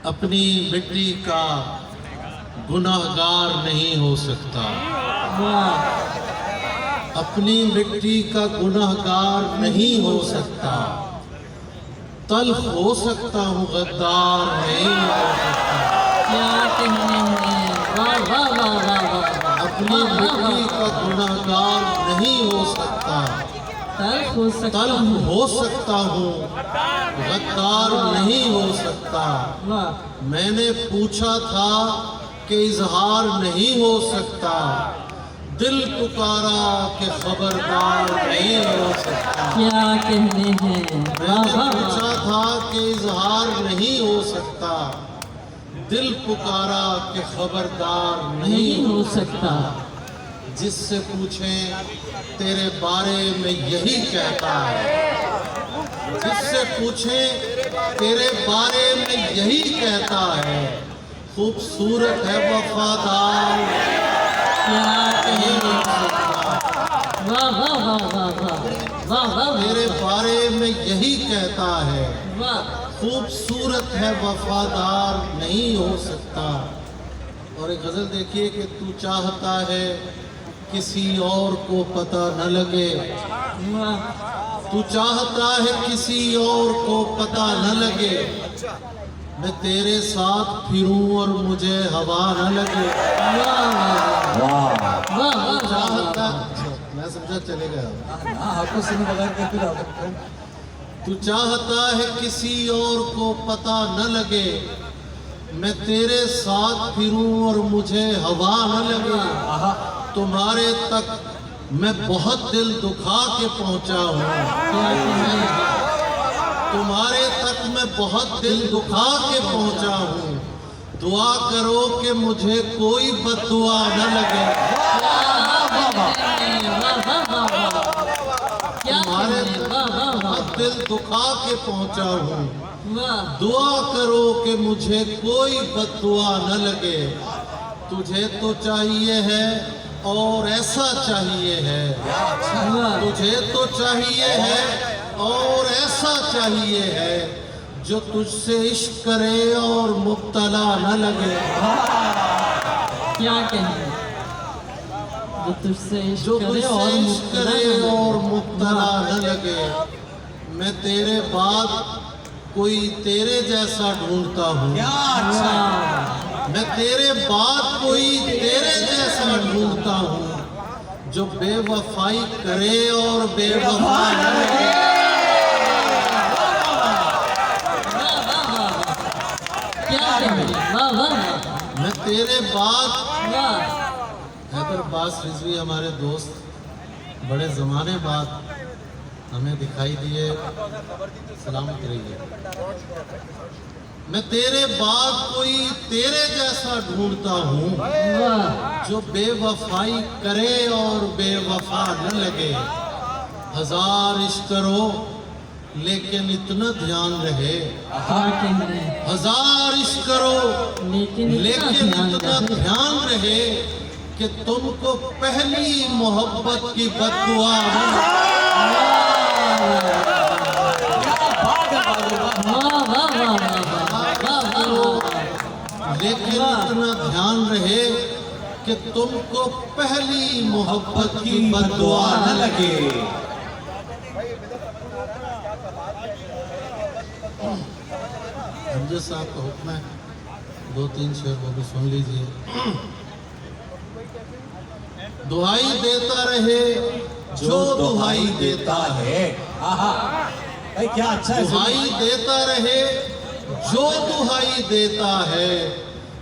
अपनी मिट्टी का गुनाहगार नहीं हो सकता, अपनी मिट्टी का गुनाहगार नहीं हो सकता, तल्ख हो सकता हूँ गद्दार नहीं हो सकता। क्या कहने हैं, वाह वाह वाह वाह वाह। अपनी मिट्टी का गुनाहगार नहीं हो सकता, तल्ख हो सकता तल्ख हूँ, हो सकता हूँ गद्दार नहीं हो सकता। वाह। मैंने पूछा था कि इजहार नहीं हो सकता, दिल पुकारा कि खबरदार नहीं हो सकता। क्या कहने हैं, वाह मैंने वाह वाह। पूछा था कि इजहार नहीं हो सकता, दिल पुकारा कि खबरदार नहीं हो सकता। जिससे पूछें तेरे बारे में यही कहता है, जिससे पूछें तेरे बारे में यही कहता है, खूबसूरत है वफादार क्या नहीं कहने, हो सकता। वाह वाह वाह वाह वाह वाह वाह तेरे बारे में यही कहता है, वाह। खूबसूरत है वफादार नहीं हो सकता। और एक गजल देखिए कि तू चाहता है किसी और को पता न लगे, तू चाहता है किसी और को पता न लगे, मैं तेरे साथ फिरूं और मुझे हवा न लगे। तू चाहता, मैं समझा चले गया, आपको सुन बगैर के फिर तू चाहता है किसी और को पता न लगे, मैं तेरे साथ फिरूं और मुझे हवा न लगे। तुम्हारे तक मैं बहुत दिल दुखा के पहुंचा हूँ, तुम्हारे तक मैं बहुत दिल दुखा के पहुंचा हूँ, दुआ करो कि मुझे कोई बद्दुआ न लगे। तुम्हारे तक बहुत दिल दुखा के पहुंचा हूँ, दुआ करो कि मुझे कोई बद्दुआ न लगे। तुझे तो चाहिए है और ऐसा चाहिए है, तुझे तो चाहिए है और ऐसा चाहिए है, जो तुझसे इश्क करे और मुब्तला न लगे। क्या कहने, जो तुझसे इश्क जो करे तुझसे और इश्क करे और मुब्तला न लगे। मैं तेरे बाद कोई तेरे जैसा ढूंढता हूँ, मैं तेरे बाद कोई तेरे जैसा ढूंढता हूँ, जो बेवफाई करे और बेवफा न लगे। क्या कहने, वाह वाह वाह मैं तेरे बाद, वाह। हैदर बास रिजवी हमारे दोस्त बड़े ज़माने बाद हमें दिखाई दिए, सलामत रहिए। मैं तेरे बाद कोई तेरे जैसा ढूंढता हूँ, वाह। जो बेवफाई करे और बेवफा न लगे। हजार इश्क करो लेकिन इतना ध्यान रहे, क्या कहने, हजार इश्क करो लेकिन लेकिन इतना इतना ध्यान रहे। ध्यान रहे कि तुमको पहली मोहब्बत की बद्दुआ न लेकिन इतना ध्यान रहे कि तुमको पहली मोहब्बत की बद्दुआ न लगे। हमजा साहब का हुक्म है, 2-3 शेर वो भी सुन लीजिए। दुहाई देता रहे जो दुहाई देता है, भाई क्या अच्छा है। दुहाई देता रहे जो दुहाई देता है,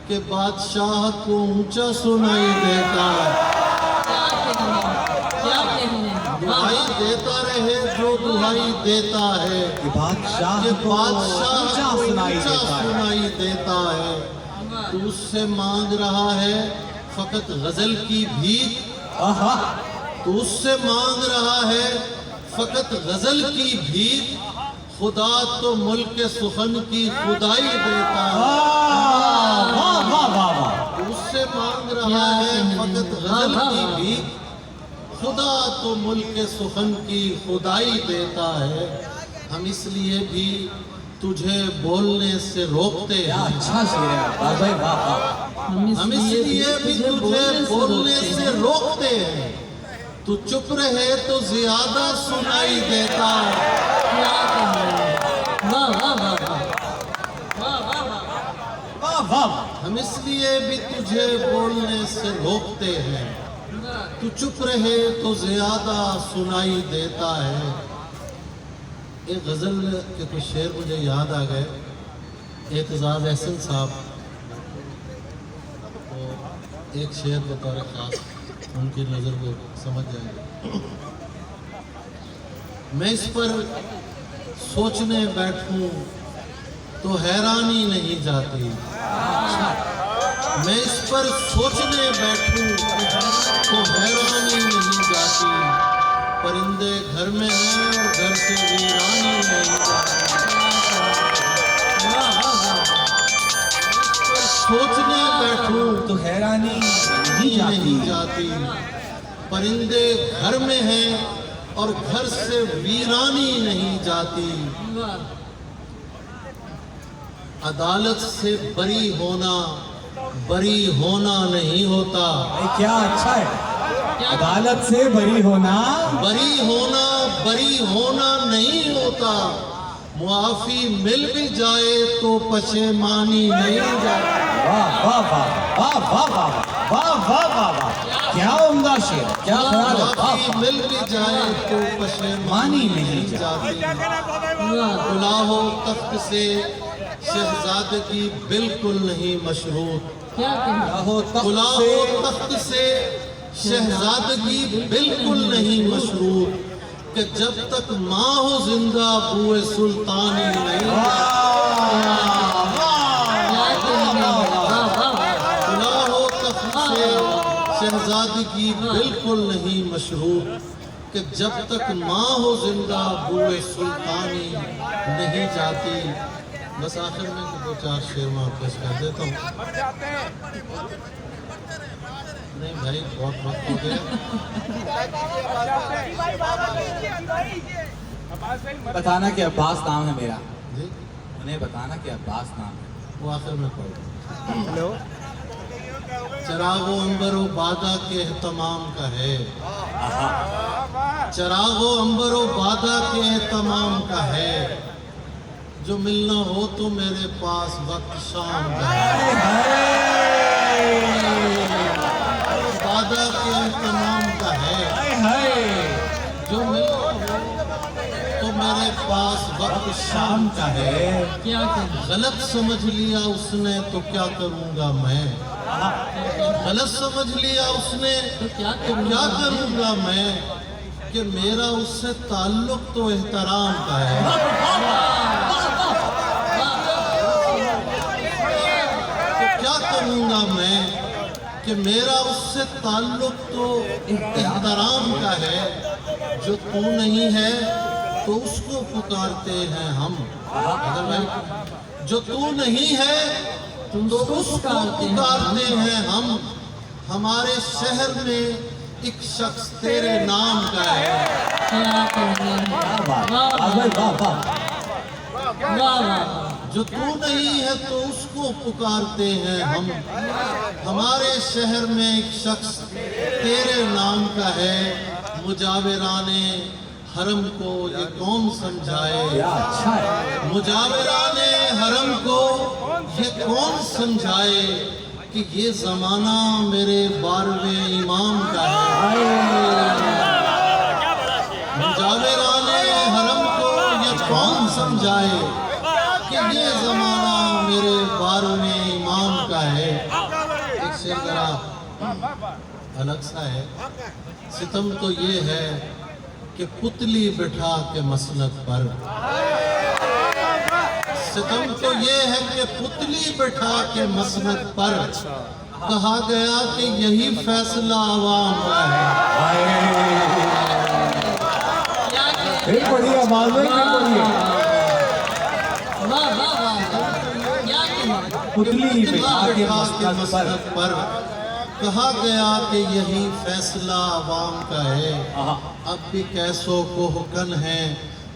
कि बादशाह को ऊंचा सुनाई देता है। क्या कहने, दुहाई देता रहे जो दुहाई देता है, कि बादशाह कि को बादशाह ऊंचा को सुनाई ऊंचा देता है। सुनाई देता है। तू उससे मांग रहा है फकत गजल की भीख, आहा, तू उससे मांग रहा है फकत गजल की भीख, खुदा तो मुल्क सुखन की खुदाई देता है। वाह वाह वाह वाह। उससे मांग रहा है फकत गजल की भीख, खुदा तो मुल्क सुखन की खुदाई देता है। हम इसलिए भी तुझे बोलने से रोकते क्या हैं। अच्छा शेर है वाह भाई वाह वाह। हम इसलिए भी तुझे बोलने से रोकते हैं, तू चुप रहे तो ज्यादा सुनाई देता है। क्या कहने, वाह वाह वाह वाह वाह वाह वाह वाह वाह। हम इसलिए भी तुझे बोलने से रोकते हैं, तू चुप रहे तो ज्यादा सुनाई देता है। एक गजल के कुछ शेर मुझे याद आ गए। एतजाज एहसन साहब तो एक शेर बतौर खास उनकी नज़र को समझ जाएंगे। मैं इस पर सोचने बैठूं तो हैरानी नहीं जाती, मैं इस पर सोचने बैठूं तो हैरानी नहीं जाती। परिंदे घर में हैं और घर से वीरानी नहीं जाती। वाह वाह वाह इस पर सोचने बैठूं तो हैरानी नहीं नहीं जाती। जाती। परिंदे घर में हैं और घर से वीरानी नहीं जाती। वाह अदालत से बरी होना नहीं होता। भाई क्या अच्छा है। क्या अदालत से बरी होना बरी होना नहीं होता। मुआफी मिल भी जाए तो पशेमानी नहीं जाती। वाह वाह वाह वाह वाह वाह वाह वाह वाह वाह। क्या उम्दा शेर, क्या ख्याल है। वाह मुआफी मिल भी जाए तो पशेमानी नहीं जाती। वाह गुलाहो तख्त से शहजादगी बिल्कुल नहीं मशरूत। क्या कहने, हो गुलाहो तख्त से शहजादगी बिल्कुल नहीं मशरूत। कि जब तक माँ हो जिंदा बुए सुल्तानी नहीं क्या कहने, वाह वाह वाह गुलाहो तख्त से शहजादगी बिल्कुल नहीं मशरूत। कि जब तक माँ हो जिंदा बुए सुल्तानी नहीं जाती। बस आखिर में दो चार शेर में पेश कर देता हूँ। नहीं भाई बहुत वक्त हो गया। बताना कि अब्बास नाम है मेरा, जी उन्हें बताना कि अब्बास नाम है। वो आखिर में पढ़ो। चरागो अंबरो बादा के एहतमाम का है। चरागो अंबरो बादा के एहतमाम का है। जो मिलना हो तो मेरे पास वक्त शाम का है। वादा के तमाम का है। जो मिलना हो तो मेरे पास वक्त शाम का है। क्या कहने, गलत समझ लिया उसने तो क्या करूंगा मैं। गलत समझ लिया उसने तो क्या तो करूं, क्या करूंगा मैं। कि मेरा उससे ताल्लुक तो एहतराम का है। तो क्या करूंगा मैं कि मेरा उससे ताल्लुक तो एहतराम का है। जो तू नहीं है तो उसको पुकारते हैं हम। अगर भाई जो तू नहीं है तो उसको पुकारते हैं हम। हमारे शहर में एक शख्स तेरे नाम का है। क्या कहने, वाह वाह वाह वाह वाह वाह। वाह वाह जो तू नहीं है तो उसको पुकारते हैं हम। हमारे शहर में एक शख्स तेरे नाम का है। मुजाविराने हरम को ये कौन समझाए। क्या अच्छा है। मुजाविराने हरम को ये कौन समझाए कि ये जमाना मेरे 12वें इमाम का है। मुजाविराने हरम को ये कौन समझाए कि ये जमाना मेरे 12वें इमाम का है। एक शेर जरा अलग सा है। सितम तो ये है कि पुतली बिठा के मसनद पर। सितम तो ये है कि पुतली बिठा के मसनद पर। कहा गया कि यही फैसला आवाम का है। क्या कहने, फिर पढ़िए आवाज में, फिर पढ़िए। वाह वाह वाह क्या कहने, पुतली बिठा के बिठा के मस्तक पर। मसनद पर। कहा गया कि यही फैसला आवाम का है। आहा। अब भी कैसों को हुक्म है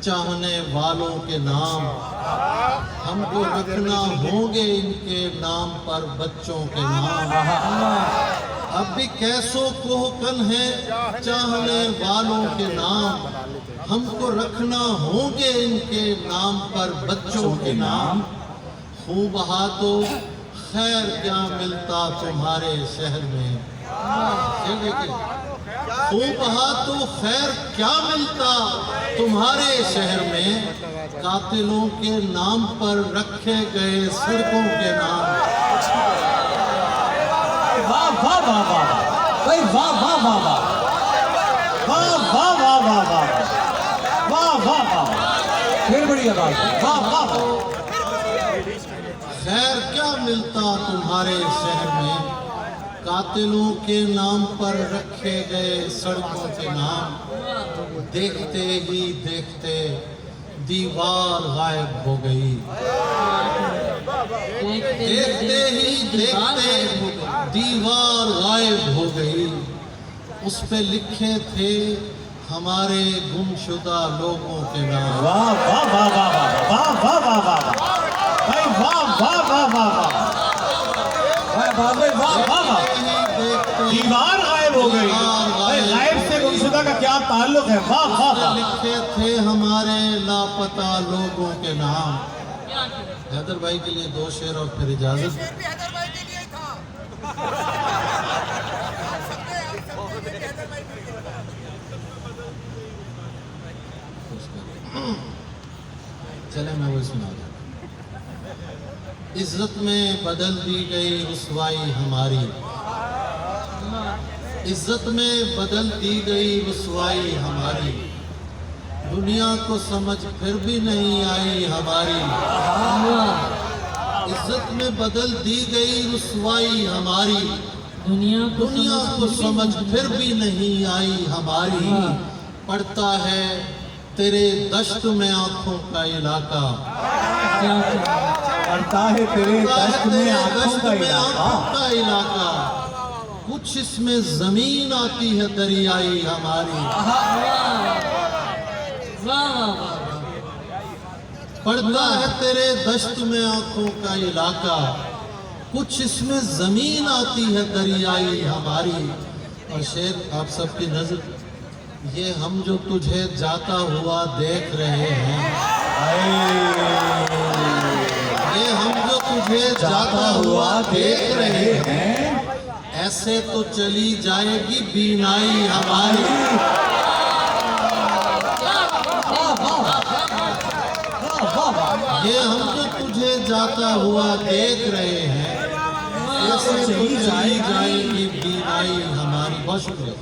चाहने वालों के नाम, हमको रखना होंगे इनके नाम पर बच्चों के नाम। अब भी कैसो कोहकन है चाहने वालों के नाम, हमको रखना होंगे इनके नाम पर बच्चों के नाम। खूब बहा तो खैर क्या मिलता तुम्हारे शहर में, ये देखिए, खूब बहा तो खैर क्या मिलता तुम्हारे शहर में, कातिलों के नाम पर रखे गए सड़कों के नाम। वाह वाह वाह वाह भाई, वाह वाह वाह वाह वाह वाह वाह वाह वाह वाह वाह वाह, फिर बढ़िया बात, वाह वाह वाह। खैर क्या मिलता तुम्हारे शहर में, कातिलों के नाम पर रखे गए सड़कों के नाम। देखते ही देखते दीवार गायब हो गई, देखते ही देखते दीवार गायब हो गई। उस पे लिखे थे हमारे गुमशुदा लोगों के नाम। वाह वाह वाह वाह वाह वाह वाह वाह वाह भाई, वाह वाह वाह वाह वाह वाह भाई, वाह वाह वाह। दीवार गायब हो गई भाई, गायब से गुमशुदा का क्या ताल्लुक है? वाह वाह वाह। लिखे थे हमारे लापता लोगों के नाम। हैदर भाई के लिए 2 शेर और फिर इजाजत। चले मैं वो सुना दूं। इज्जत में बदल दी गई रुसवाई हमारी, इज्जत में बदल दी गई रुसवाई हमारी, दुनिया को समझ फिर भी नहीं आई हमारी। इज्जत में बदल दी गई रुसवाई हमारी, दुनिया को समझ फिर भी नहीं आई हमारी। पड़ता है तेरे दश्त में आंखों का इलाका, पड़ता है तेरे दश्त में आंखों का इलाका, कुछ इसमें जमीन आती है दरियाई हमारी। पड़ता है तेरे दश्त में आंखों का इलाका, कुछ इसमें जमीन आती है दरियाई हमारी। और शेर आप सबकी नजर, ये हम जो तुझे जाता हुआ देख रहे हैं, ये हम जो तुझे जाता हुआ देख रहे हैं, ऐसे तो चली जाएगी बीनाई हमारी। ये हम जो तुझे जाता हुआ देख रहे हैं, ऐसे तो चली जाएगी बीनाई हमारी। बहुत शुक्रिया।